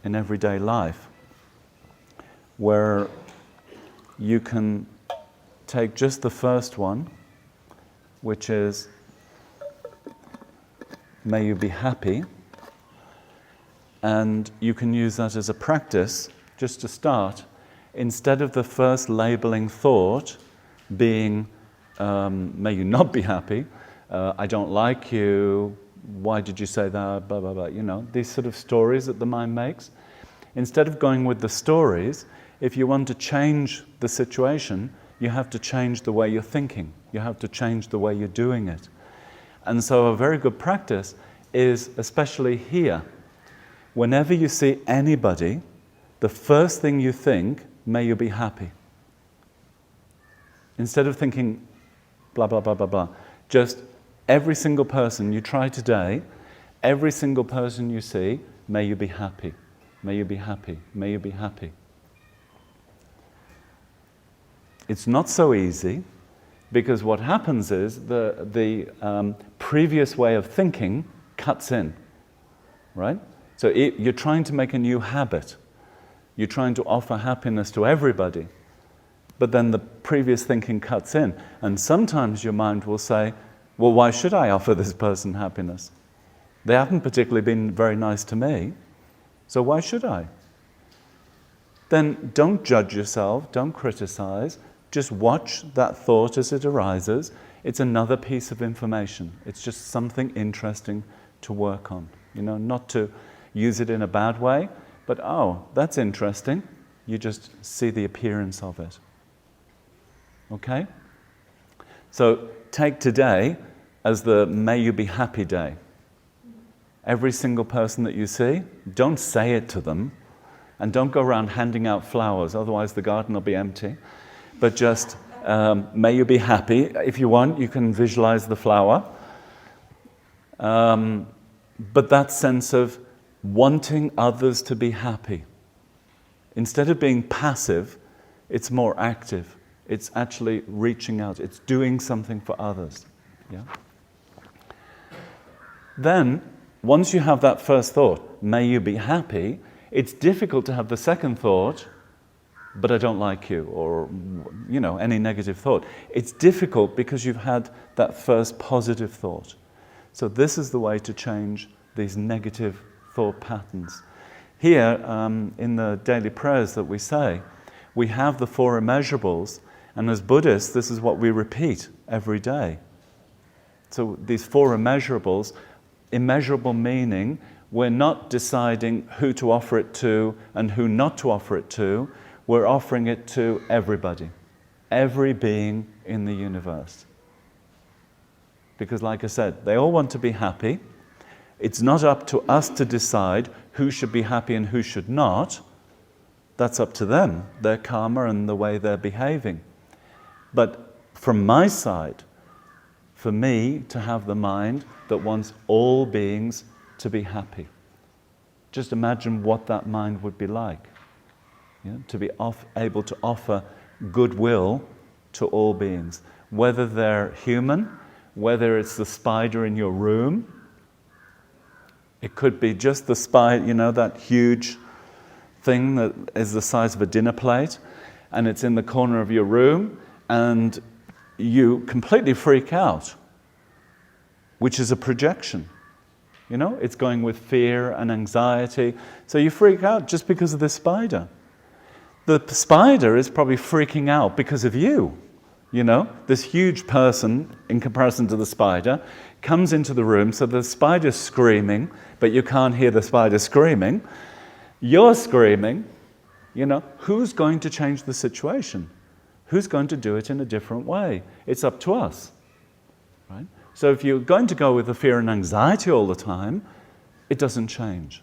in everyday life, where you can take just the first one, which is, may you be happy, and you can use that as a practice, just to start, instead of the first labeling thought being, may you not be happy, I don't like you, why did you say that, blah, blah, blah, you know, these sort of stories that the mind makes. Instead of going with the stories, if you want to change the situation, you have to change the way you're thinking. You have to change the way you're doing it. And so a very good practice is, especially here, whenever you see anybody, the first thing you think, may you be happy. Instead of thinking, blah, blah, blah, blah, blah, just every single person you try today, every single person you see, may you be happy. May you be happy. May you be happy. It's not so easy, because what happens is the previous way of thinking cuts in, right? So you're trying to make a new habit. You're trying to offer happiness to everybody. But then the previous thinking cuts in. And sometimes your mind will say, well, why should I offer this person happiness? They haven't particularly been very nice to me, so why should I? Then don't judge yourself, don't criticize, just watch that thought as it arises. It's another piece of information. It's just something interesting to work on. You know, not to use it in a bad way, but oh, that's interesting. You just see the appearance of it. Okay? So take today as the may you be happy day. Every single person that you see, don't say it to them, and don't go around handing out flowers, otherwise the garden will be empty. But just, may you be happy. If you want, you can visualize the flower. But that sense of wanting others to be happy. Instead of being passive, it's more active. It's actually reaching out. It's doing something for others. Yeah? Then, once you have that first thought, may you be happy, it's difficult to have the second thought, but I don't like you, or you know, any negative thought. It's difficult because you've had that first positive thought. So this is the way to change these negative thought patterns. Here, in the daily prayers that we say, we have the 4 immeasurables, and as Buddhists, this is what we repeat every day. So these 4 immeasurables, immeasurable meaning, we're not deciding who to offer it to and who not to offer it to. We're offering it to everybody, every being in the universe. Because like I said, they all want to be happy. It's not up to us to decide who should be happy and who should not. That's up to them, their karma and the way they're behaving. But from my side, for me to have the mind that wants all beings to be happy. Just imagine what that mind would be like. You know, to be able to offer goodwill to all beings, whether they're human, whether it's the spider in your room. It could be just the spider, you know, that huge thing that is the size of a dinner plate, and it's in the corner of your room, and you completely freak out, which is a projection. You know, it's going with fear and anxiety. So you freak out just because of this spider. The spider is probably freaking out because of you. You know, this huge person, in comparison to the spider, comes into the room, so the spider's screaming, but you can't hear the spider screaming. You're screaming. You know, who's going to change the situation? Who's going to do it in a different way? It's up to us, right? So if you're going to go with the fear and anxiety all the time, it doesn't change.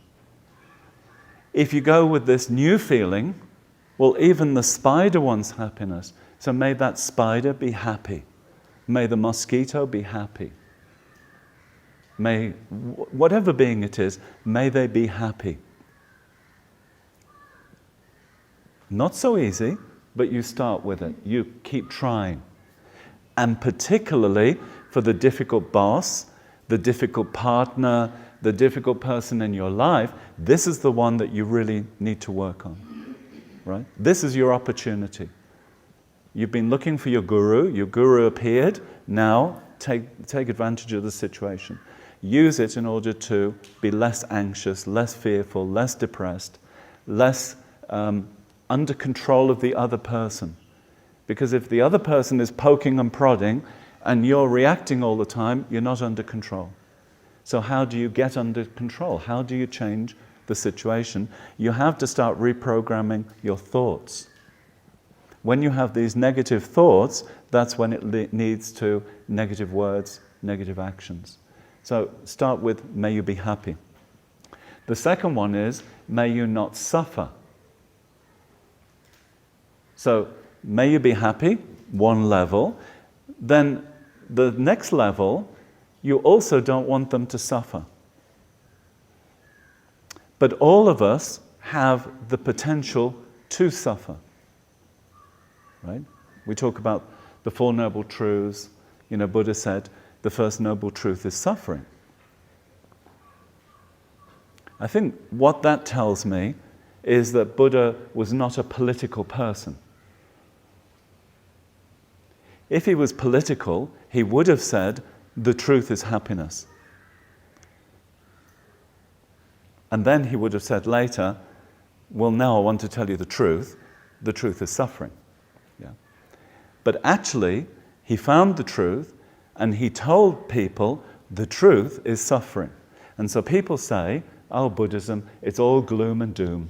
If you go with this new feeling, well, even the spider wants happiness. So may that spider be happy. May the mosquito be happy. May, whatever being it is, may they be happy. Not so easy, but you start with it. You keep trying. And particularly for the difficult boss, the difficult partner, the difficult person in your life, this is the one that you really need to work on, right? This is your opportunity. You've been looking for your guru appeared, now take advantage of the situation. Use it in order to be less anxious, less fearful, less depressed, less under control of the other person. Because if the other person is poking and prodding and you're reacting all the time, you're not under control. So how do you get under control? How do you change the situation? You have to start reprogramming your thoughts. When you have these negative thoughts, that's when it leads to negative words, negative actions. So start with, may you be happy. The second one is, may you not suffer. So, may you be happy, one level. Then the next level, you also don't want them to suffer. But all of us have the potential to suffer. Right? We talk about the Four Noble Truths. You know, Buddha said, the first noble truth is suffering. I think what that tells me is that Buddha was not a political person. If he was political, he would have said, the truth is happiness. And then he would have said later, well, now I want to tell you the truth is suffering. Yeah. But actually, he found the truth, and he told people, the truth is suffering. And so people say, oh, Buddhism, it's all gloom and doom.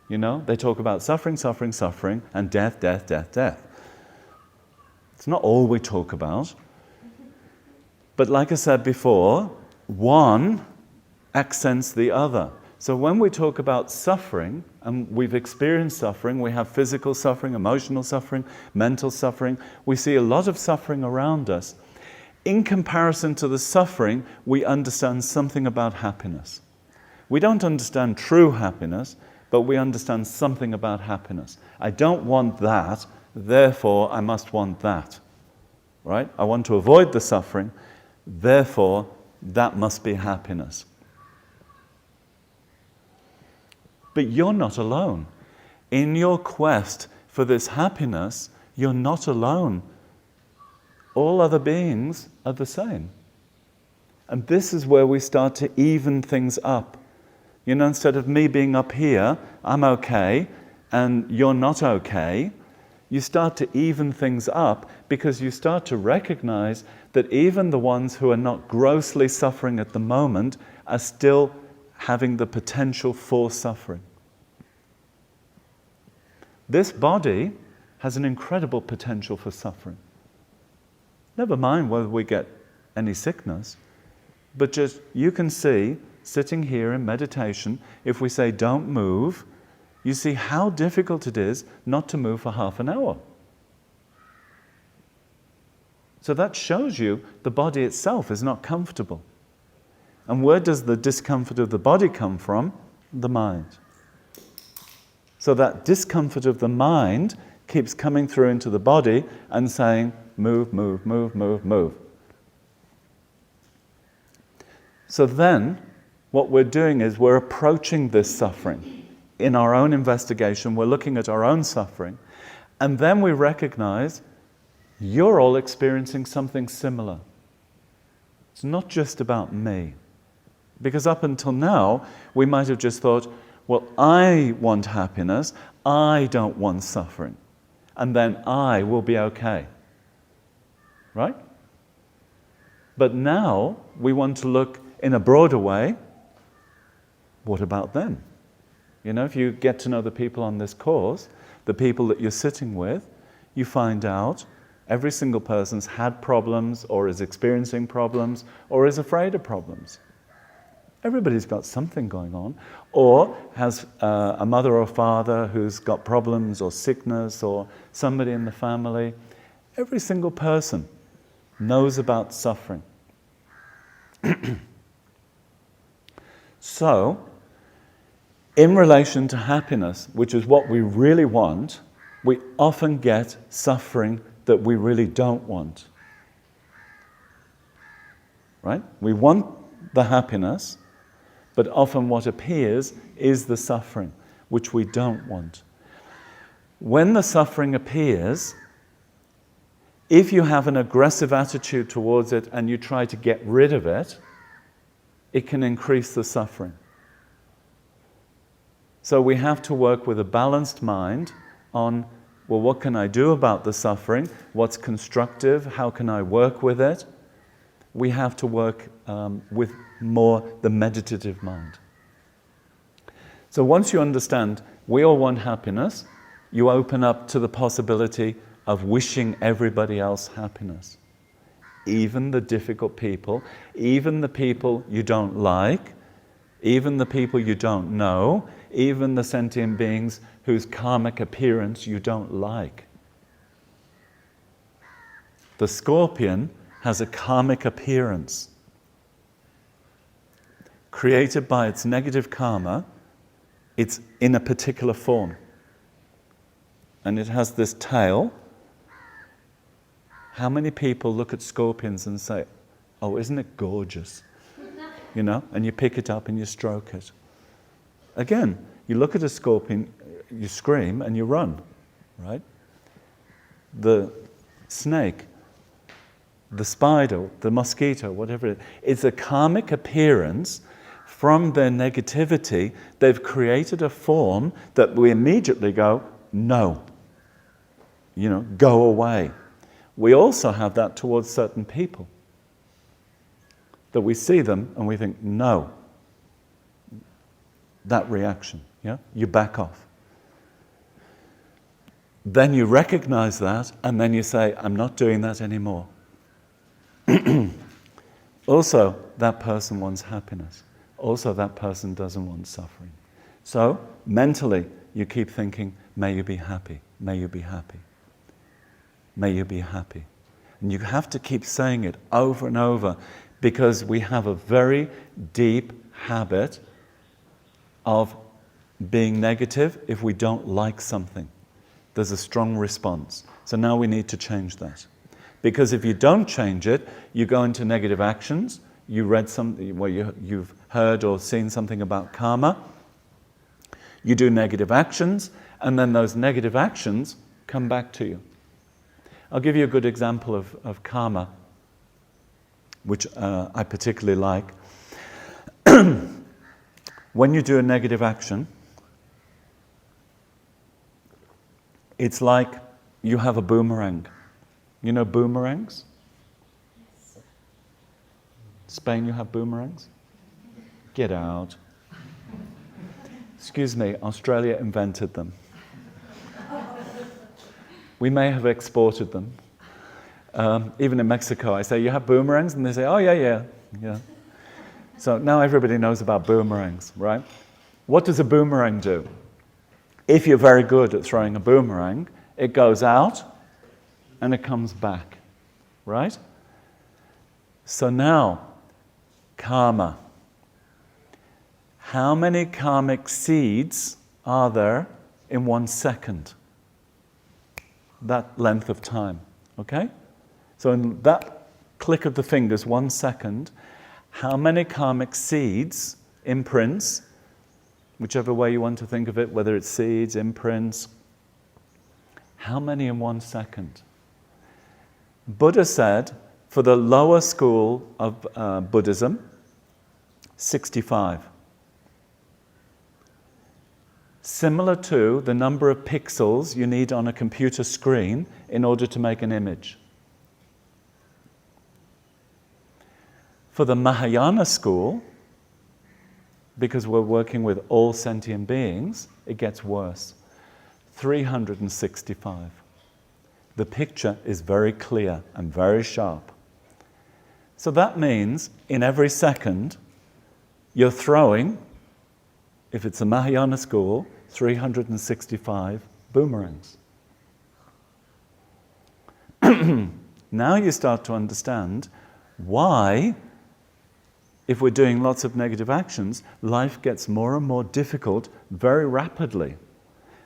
You know, they talk about suffering, suffering, suffering, and death, death, death, death. It's not all we talk about. But like I said before, one accents the other. So when we talk about suffering, and we've experienced suffering, we have physical suffering, emotional suffering, mental suffering, we see a lot of suffering around us. In comparison to the suffering, we understand something about happiness. We don't understand true happiness, but we understand something about happiness. I don't want that, therefore I must want that. Right? I want to avoid the suffering, therefore that must be happiness. But you're not alone. In your quest for this happiness, you're not alone. All other beings are the same. And this is where we start to even things up. You know, instead of me being up here, I'm okay, and you're not okay, you start to even things up because you start to recognize that even the ones who are not grossly suffering at the moment are still having the potential for suffering. This body has an incredible potential for suffering. Never mind whether we get any sickness, but just you can see, sitting here in meditation, if we say don't move, you see how difficult it is not to move for half an hour. So that shows you the body itself is not comfortable. And where does the discomfort of the body come from? The mind. So that discomfort of the mind keeps coming through into the body and saying, move, move, move, move, move. So then, what we're doing is we're approaching this suffering. In our own investigation, we're looking at our own suffering, and then we recognize you're all experiencing something similar. It's not just about me. Because up until now, we might have just thought, well, I want happiness, I don't want suffering, and then I will be okay. Right? But now, we want to look in a broader way, what about them? You know, if you get to know the people on this course, the people that you're sitting with, you find out every single person's had problems, or is experiencing problems, or is afraid of problems. Everybody's got something going on, or has a mother or father who's got problems, or sickness, or somebody in the family. Every single person knows about suffering. So, in relation to happiness, which is what we really want, we often get suffering that we really don't want. Right? We want the happiness, But often what appears is the suffering, which we don't want. When the suffering appears, if you have an aggressive attitude towards it and you try to get rid of it, it can increase the suffering. So we have to work with a balanced mind on, well, what can I do about the suffering? What's constructive? How can I work with it? We have to work with more the meditative mind. So once you understand we all want happiness, you open up to the possibility of wishing everybody else happiness. Even the difficult people, even the people you don't like, even the people you don't know, even the sentient beings whose karmic appearance you don't like. The scorpion has a karmic appearance created by its negative karma. It's in a particular form. And it has this tail. How many people look at scorpions and say, oh, isn't it gorgeous? You know, and you pick it up and you stroke it. Again, you look at a scorpion, you scream and you run, right? The snake, the spider, the mosquito, whatever it is, it's a karmic appearance. From their negativity, they've created a form that we immediately go, no. You know, go away. We also have that towards certain people. That we see them and we think, no. That reaction, yeah? You back off. Then you recognize that and then you say, I'm not doing that anymore. Also, that person wants happiness. Also, that person doesn't want suffering. So, mentally, you keep thinking, may you be happy, may you be happy, may you be happy. And you have to keep saying it over and over because we have a very deep habit of being negative if we don't like something. There's a strong response. So now we need to change that. Because if you don't change it, you go into negative actions. You read something, well, you've heard or seen something about karma. You do negative actions, and then those negative actions come back to you. I'll give you a good example of karma, which I particularly like. When you do a negative action, it's like you have a boomerang. You know boomerangs? Spain, you have boomerangs? Get out. Excuse me, Australia invented them. We may have exported them. Even in Mexico, I say, you have boomerangs? And they say, oh, yeah. So now everybody knows about boomerangs, right? What does a boomerang do? If you're very good at throwing a boomerang, it goes out and it comes back, right? So now, karma. How many karmic seeds are there in 1 second? That length of time, okay? So in that click of the fingers, 1 second, how many karmic seeds, imprints, whichever way you want to think of it, whether it's seeds, imprints, how many in 1 second? Buddha said, for the lower school of Buddhism, 65. Similar to the number of pixels you need on a computer screen in order to make an image. For the Mahayana school, because we're working with all sentient beings, it gets worse. 365. The picture is very clear and very sharp. So that means in every second, you're throwing, if it's a Mahayana school, 365 boomerangs. Now you start to understand why, if we're doing lots of negative actions, life gets more and more difficult very rapidly.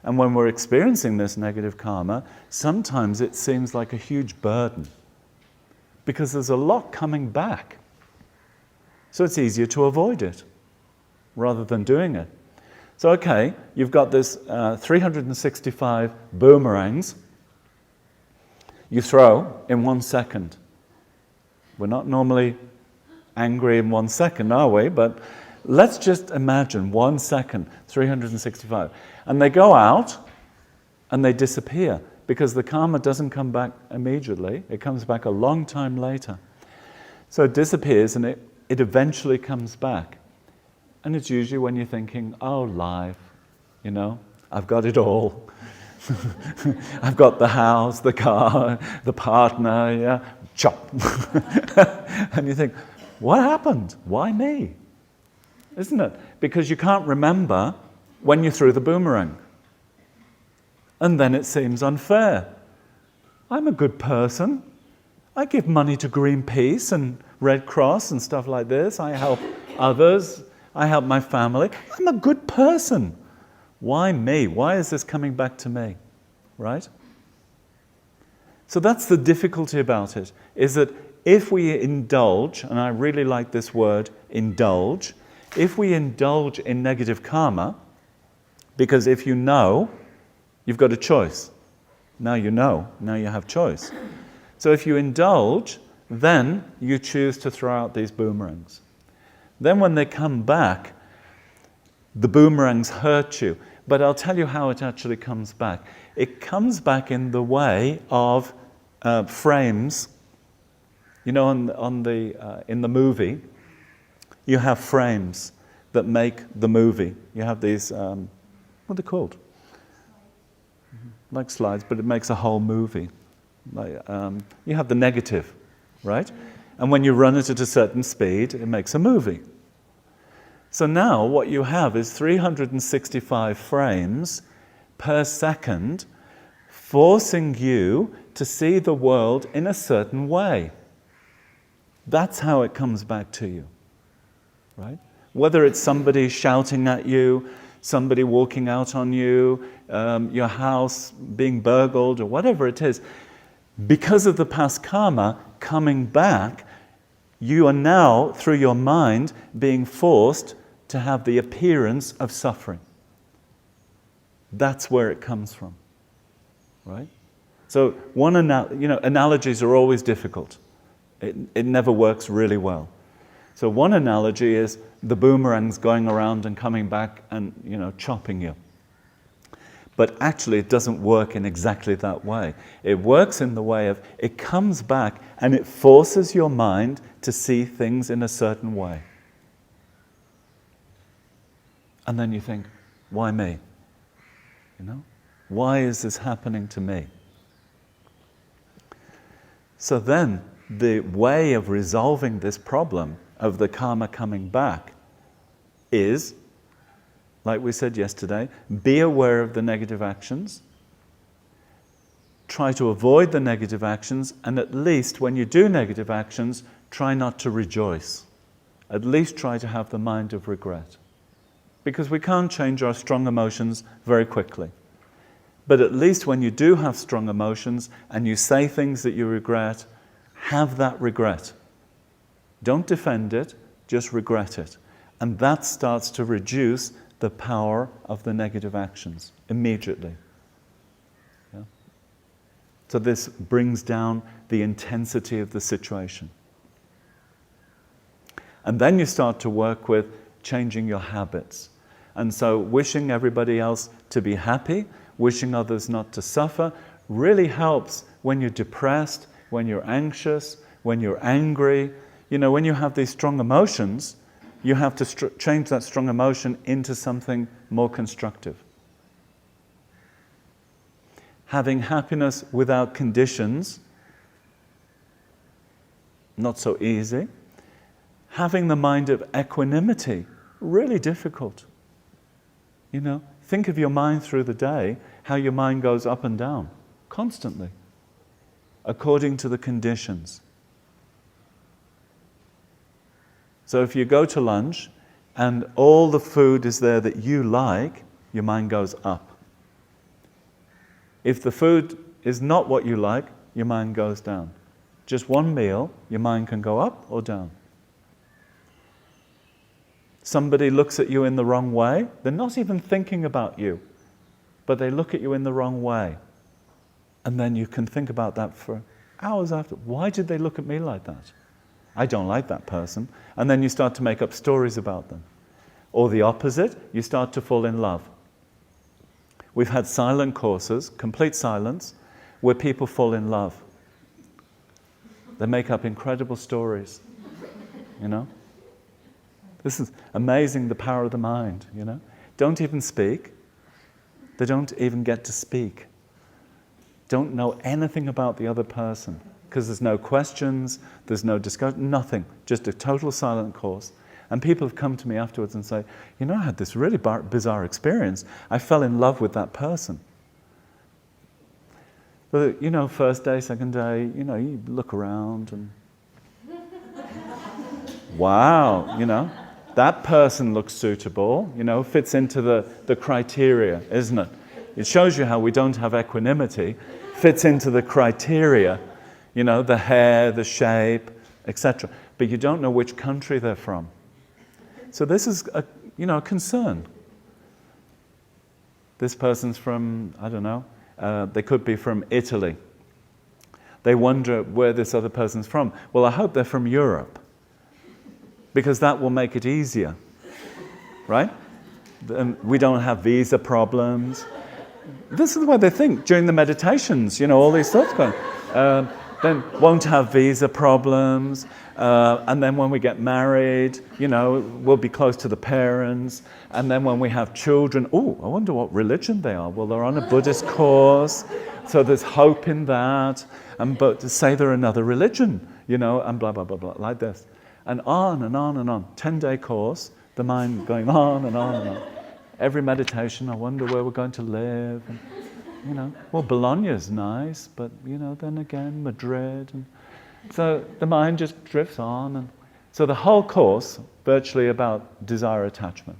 And when we're experiencing this negative karma, sometimes it seems like a huge burden because there's a lot coming back. So it's easier to avoid it. rather than doing it. So, okay, you've got this 365 boomerangs you throw in 1 second. We're not normally angry in 1 second, are we? But let's just imagine 1 second, 365. And they go out and they disappear because the karma doesn't come back immediately. It comes back a long time later. So it disappears and it eventually comes back. And it's usually when you're thinking, oh, life, you know, I've got it all. I've got the house, the car, the partner, yeah, chop. And you think, what happened? Why me? Isn't it? Because you can't remember when you threw the boomerang. And then it seems unfair. I'm a good person. I give money to Greenpeace and Red Cross and stuff like this. I help others. I help my family. I'm a good person. Why me? Why is this coming back to me? Right? So that's the difficulty about it, is that if we indulge, and I really like this word, indulge, if we indulge in negative karma, because if you know, you've got a choice. Now you know, now you have choice. So if you indulge, then you choose to throw out these boomerangs. Then when they come back, the boomerangs hurt you. But I'll tell you how it actually comes back. It comes back in the way of frames. You know, in the movie, you have frames that make the movie. You have these, what are they called? Like slides, but it makes a whole movie. You have the negative, right? And when you run it at a certain speed, it makes a movie. So now what you have is 365 frames per second, forcing you to see the world in a certain way. That's how it comes back to you, right? Whether it's somebody shouting at you, somebody walking out on you, your house being burgled, or whatever it is, because of the past karma coming back, you are now, through your mind, being forced to have the appearance of suffering. That's where it comes from, right? So analogies are always difficult. It never works really well. So one analogy is the boomerangs going around and coming back and, chopping you. But actually it doesn't work in exactly that way. It works in the way of, it comes back and it forces your mind to see things in a certain way. And then you think, why me? Why is this happening to me? So then the way of resolving this problem of the karma coming back is, like we said yesterday, be aware of the negative actions, try to avoid the negative actions, and at least when you do negative actions, try not to rejoice. At least try to have the mind of regret. Because we can't change our strong emotions very quickly. But at least when you do have strong emotions and you say things that you regret, have that regret. Don't defend it, just regret it. And that starts to reduce the power of the negative actions immediately. Yeah? So this brings down the intensity of the situation. And then you start to work with changing your habits. And so wishing everybody else to be happy, wishing others not to suffer, really helps when you're depressed, when you're anxious, when you're angry. When you have these strong emotions, you have to change that strong emotion into something more constructive. Having happiness without conditions, not so easy. Having the mind of equanimity, really difficult. Think of your mind through the day, how your mind goes up and down, constantly, according to the conditions. So if you go to lunch and all the food is there that you like, your mind goes up. If the food is not what you like, your mind goes down. Just one meal, your mind can go up or down. Somebody looks at you in the wrong way, they're not even thinking about you, but they look at you in the wrong way. And then you can think about that for hours after. Why did they look at me like that? I don't like that person. And then you start to make up stories about them. Or the opposite, you start to fall in love. We've had silent courses, complete silence, where people fall in love. They make up incredible stories, you know? This is amazing, the power of the mind, you know? Don't even speak. They don't even get to speak. Don't know anything about the other person, because there's no questions, there's no discussion, nothing. Just a total silent course. And people have come to me afterwards and say, you know, I had this really bizarre experience. I fell in love with that person. But, you know, first day, second day, you know, you look around and wow, you know, that person looks suitable, you know, fits into the criteria, isn't it? It shows you how we don't have equanimity, fits into the criteria, you know, the hair, the shape, etc. But you don't know which country they're from. So this is a, you know, a concern. This person's from, I don't know, they could be from Italy. They wonder where this other person's from. Well, I hope they're from Europe, because that will make it easier, right? And we don't have visa problems. This is the way they think during the meditations, you know, all these thoughts going. Then won't have visa problems, and then when we get married, you know, we'll be close to the parents, and then when we have children, oh, I wonder what religion they are. Well, they're on a Buddhist course, so there's hope in that, but to say they're another religion, you know, and blah, blah, blah, blah, like this. And on and on and on. 10-day course, the mind going on and on and on. Every meditation, I wonder where we're going to live. And, you know, well, Bologna's nice, but, you know, then again, Madrid. And so the mind just drifts on. And so the whole course, virtually about desire attachment.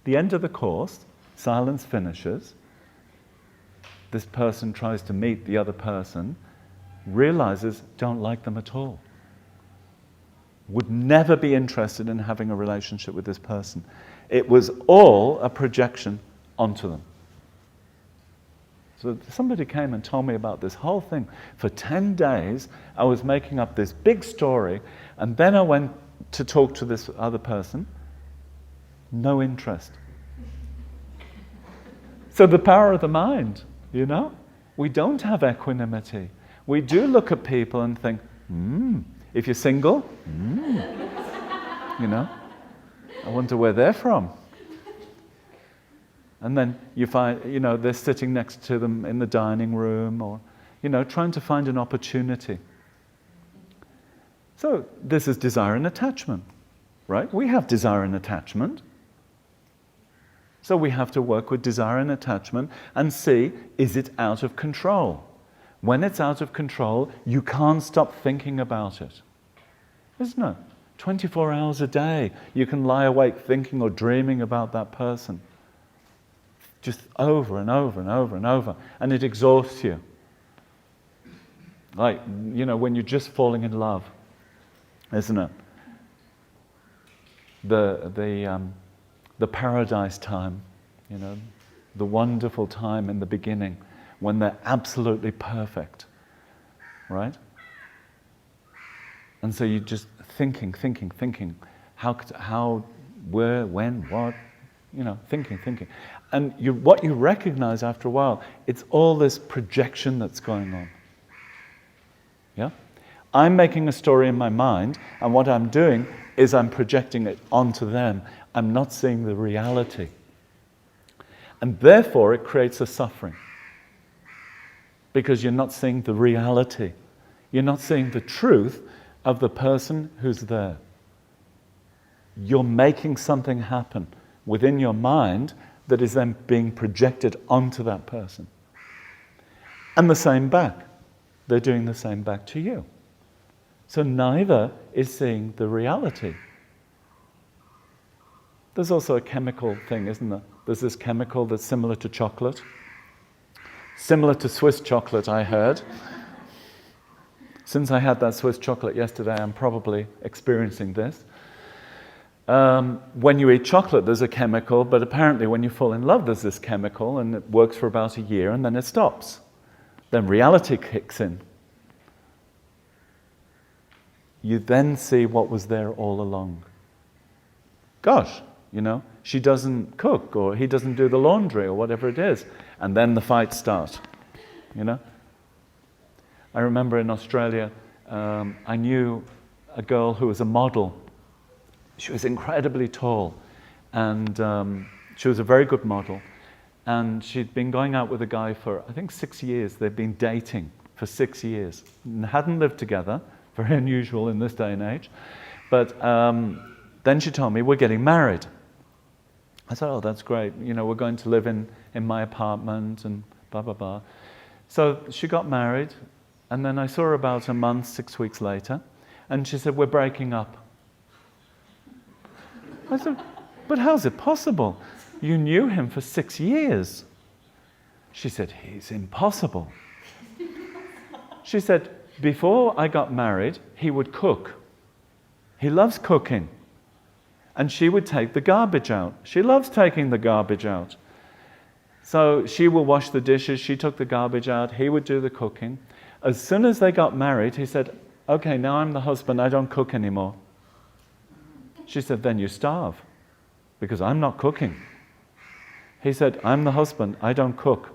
The end of the course, silence finishes. This person tries to meet the other person, realizes, don't like them at all. Would never be interested in having a relationship with this person. It was all a projection onto them. So somebody came and told me about this whole thing. For 10 days, I was making up this big story, and then I went to talk to this other person. No interest. So the power of the mind, you know? We don't have equanimity. We do look at people and think, if you're single, you know, I wonder where they're from. And then you find, you know, they're sitting next to them in the dining room, or, you know, trying to find an opportunity. So this is desire and attachment, right? We have desire and attachment. So we have to work with desire and attachment and see, is it out of control? When it's out of control, you can't stop thinking about it. Isn't it? 24 hours a day, you can lie awake thinking or dreaming about that person. Just over and over and over and over. And it exhausts you. Like, you know, when you're just falling in love, isn't it? The paradise time, you know, the wonderful time in the beginning when they're absolutely perfect, right? And so you're just thinking, how, where, when, what, you know, thinking. And what you recognize after a while, it's all this projection that's going on. Yeah? I'm making a story in my mind, and what I'm doing is I'm projecting it onto them. I'm not seeing the reality. And therefore, it creates a suffering. Because you're not seeing the reality. You're not seeing the truth of the person who's there. You're making something happen within your mind that is then being projected onto that person. And the same back. They're doing the same back to you. So neither is seeing the reality. There's also a chemical thing, isn't there? There's this chemical that's similar to chocolate. Similar to Swiss chocolate, I heard. Since I had that Swiss chocolate yesterday, I'm probably experiencing this. When you eat chocolate, there's a chemical, but apparently when you fall in love, there's this chemical, and it works for about a year, and then it stops. Then reality kicks in. You then see what was there all along. Gosh, she doesn't cook, or he doesn't do the laundry, or whatever it is. And then the fights start, I remember in Australia, I knew a girl who was a model. She was incredibly tall, and she was a very good model. And she'd been going out with a guy for, I think, 6 years. They'd been dating for 6 years. And hadn't lived together, very unusual in this day and age. But then she told me, we're getting married. I said, oh, that's great. We're going to live in my apartment and blah, blah, blah. So she got married, and then I saw her about a month, 6 weeks later, and she said, we're breaking up. I said, but how's it possible? You knew him for 6 years. She said, he's impossible. She said, before I got married, he would cook. He loves cooking. And she would take the garbage out. She loves taking the garbage out. So she will wash the dishes, she took the garbage out, he would do the cooking. As soon as they got married, he said, okay, now I'm the husband, I don't cook anymore. She said, then you starve, because I'm not cooking. He said, I'm the husband, I don't cook.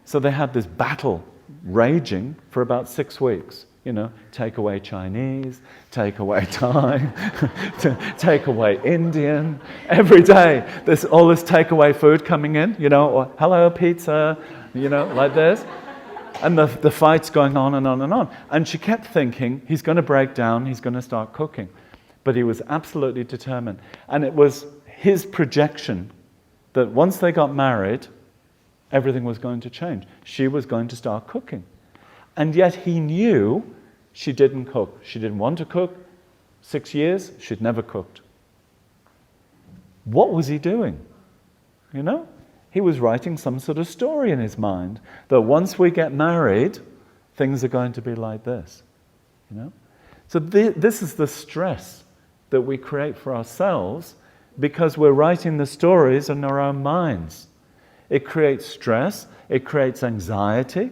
So they had this battle raging for about 6 weeks. Take away Chinese, take away Thai, take away Indian. Every day there's all this takeaway food coming in, or hello, pizza, like this. And the fight's going on and on and on. And she kept thinking, he's going to break down, he's going to start cooking. But he was absolutely determined. And it was his projection that once they got married, everything was going to change. She was going to start cooking. And yet he knew she didn't cook. She didn't want to cook. 6 years, she'd never cooked. What was he doing? He was writing some sort of story in his mind that once we get married, things are going to be like this. So this is the stress that we create for ourselves because we're writing the stories in our own minds. It creates stress, it creates anxiety,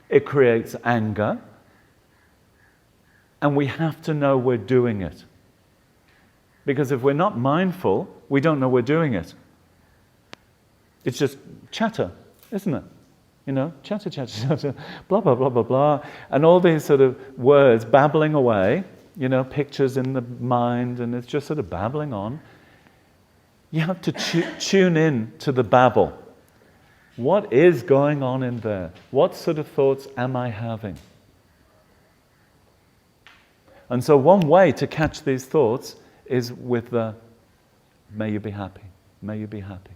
it creates anger, and we have to know we're doing it. Because if we're not mindful, we don't know we're doing it. It's just chatter, isn't it? Chatter, chatter, chatter, blah, blah, blah, blah, blah, and all these sort of words babbling away, pictures in the mind, and it's just sort of babbling on. You have to tune in to the babble. What is going on in there? What sort of thoughts am I having? And so one way to catch these thoughts is with the, may you be happy, may you be happy.